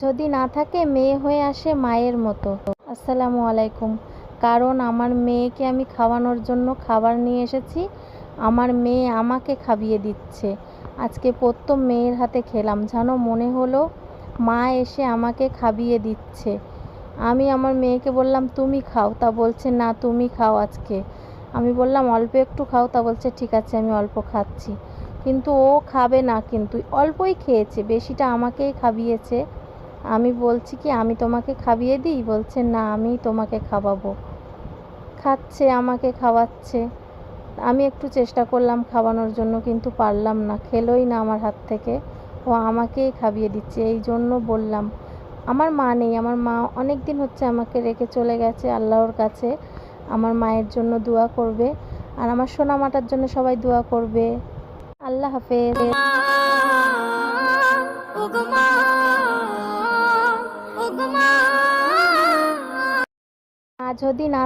যদি না থাকে মেয়ে হয়ে আসে মায়ের মতো। আসসালামু আলাইকুম। কারণ আমার মেয়েকে আমি খাওয়ানোর জন্য খাবার নিয়ে এসেছি। আমার মেয়ে আমাকে খাইয়ে দিচ্ছে। আজকে প্রথম মেয়ের হাতে খেলাম, যেন মনে হলো মা এসে আমাকে খাইয়ে দিচ্ছে। আমি আমার মেয়েকে বললাম তুমি খাও, তা বলছে না তুমি খাও আজকে। আমি বললাম অল্প একটু খাও, তা বলছে ঠিক আছে আমি অল্প খাচ্ছি। কিন্তু ও খাবে না, কিন্তু অল্পই খেয়েছে, বেশিটা আমাকেই খাইয়েছে। আমি বলছি কি আমি তোমাকে খাইয়ে দিই, বলছে না আমি তোমাকে খাওয়াবো। খাচ্ছে, আমাকে খাওয়াচ্ছে। আমি একটু চেষ্টা করলাম খাওয়ানোর জন্য, কিন্তু পারলাম না, খেলোই না আমার হাত থেকে। ও আমাকেই খাইয়ে দিচ্ছে। এই জন্য বললাম আমার মা নেই, আমার মা অনেক দিন হচ্ছে আমাকে রেখে চলে গেছে আল্লাহর কাছে। আমার মায়ের জন্য দোয়া করবে, আর আমার সোনামাটার জন্য সবাই দোয়া করবে। আল্লাহ হাফেজ। মা যদি না